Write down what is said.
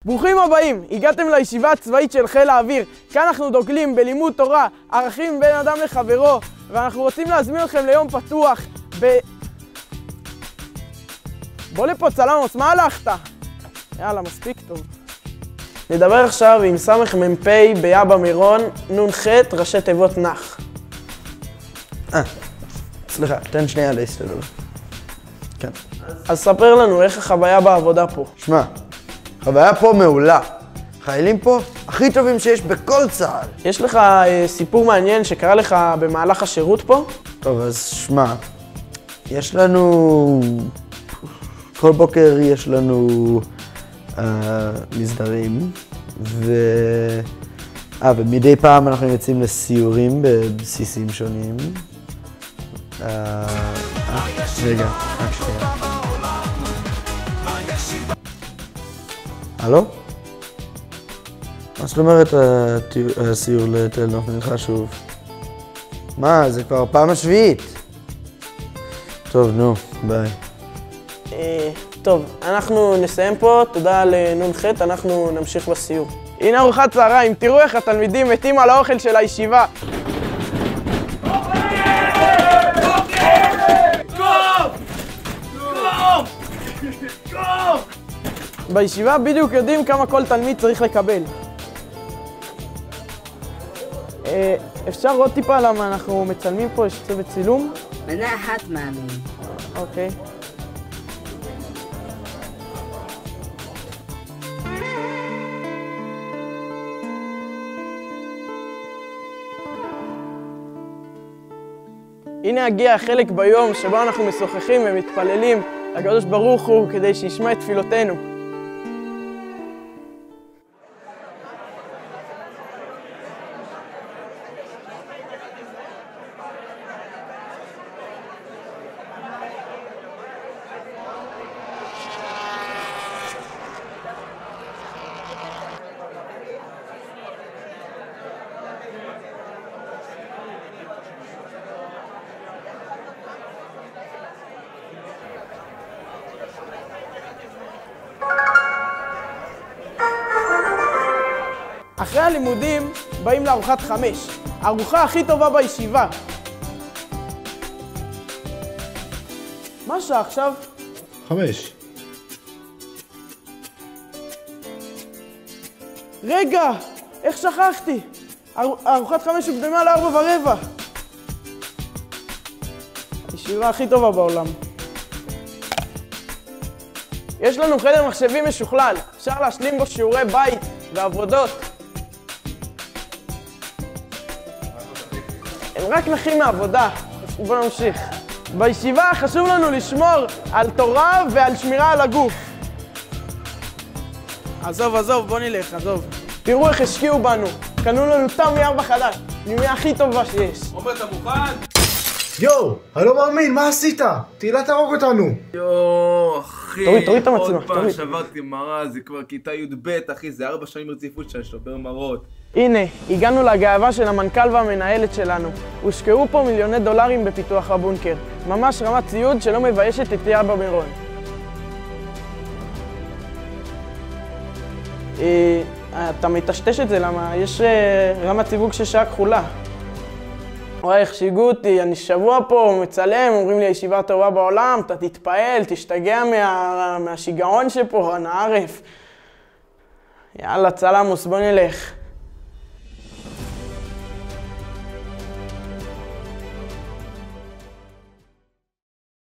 ברוכים הבאים, הגעתם לישיבה הצבאית של חיל האוויר. כאן אנחנו דוגלים בלימוד תורה, ערכים בין אדם לחברו, ואנחנו רוצים להזמין אתכם ליום פתוח בוא לפה צלמוס, מה הלכת? יאללה, מספיק טוב. נדבר עכשיו עם סמך מ"פ ביאבא מירון, נ"ח, ראשי תיבות נח. סליחה, תן שנייה להסתכל. כן. אז ספר לנו איך החוויה בעבודה פה. שמע, חוויה פה מעולה. חיילים פה הכי טובים שיש בכל צה"ל. יש לך סיפור מעניין שקרה לך במהלך השירות פה? טוב, אז שמע, יש לנו... כל בוקר יש לנו מסדרים, ומדי פעם אנחנו יוצאים לסיורים בבסיסים שונים. רגע, רק שנייה. הלו? מה זאת אומרת הסיור לתל נוף נלך שוב? מה, זה כבר פעם השביעית. טוב, נו, ביי. טוב, אנחנו נסיים פה, תודה לנ"ח, אנחנו נמשיך בסיור. הנה ארוחת צהריים, תראו איך התלמידים מתים על האוכל של הישיבה. בישיבה בדיוק יודעים כמה כל תלמיד צריך לקבל. אפשר עוד טיפה למה אנחנו מצלמים פה, יש צוות צילום? מנה אחת מאמין. אוקיי. הנה הגיע החלק ביום שבו אנחנו משוחחים ומתפללים לקדוש ברוך הוא כדי שישמע את תפילותינו. אחרי הלימודים באים לארוחת 5, הארוחה הכי טובה בישיבה. מה שעה עכשיו? 5. רגע, איך שכחתי? ארוחת 5 הוקדמה ל4:15. הישיבה הכי טובה בעולם. יש לנו חדר מחשבים משוכלל, אפשר להשלים בו שיעורי בית ועבודות. הם רק נחים מעבודה. בואו נמשיך. בישיבה חשוב לנו לשמור על תורה ועל שמירה על הגוף. עזוב, בוא נלך, עזוב. תראו איך השקיעו בנו. קנו לנו תמי 4 חדש. פנימייה הכי טובה שיש. עומר, אתה מוכן? יואו, אני לא מאמין, מה עשית? תהילה תהרוג אותנו. יואו, אחי. תוריד את המצלמה, עוד פעם שברתי מראה, זה כבר כיתה י"ב, אחי, זה 4 שנים רציפות שאני שובר מראות. הנה, הגענו לגאווה של המנכ"ל והמנהלת שלנו. הושקעו פה מיליוני דולרים בפיתוח הבונקר. ממש רמת ציוד שלא מביישת את יאבא מירון. אתה מטשטש את זה, למה? יש רמת סיווג של שעה כחולה. וואי, איך שיגעו אותי, אני שבוע פה מצלם, אומרים לי הישיבה הטובה בעולם, אתה תתפעל, תשתגע מהשיגעון שפה, אנא ערף. יאללה, צלמוס, בוא נלך.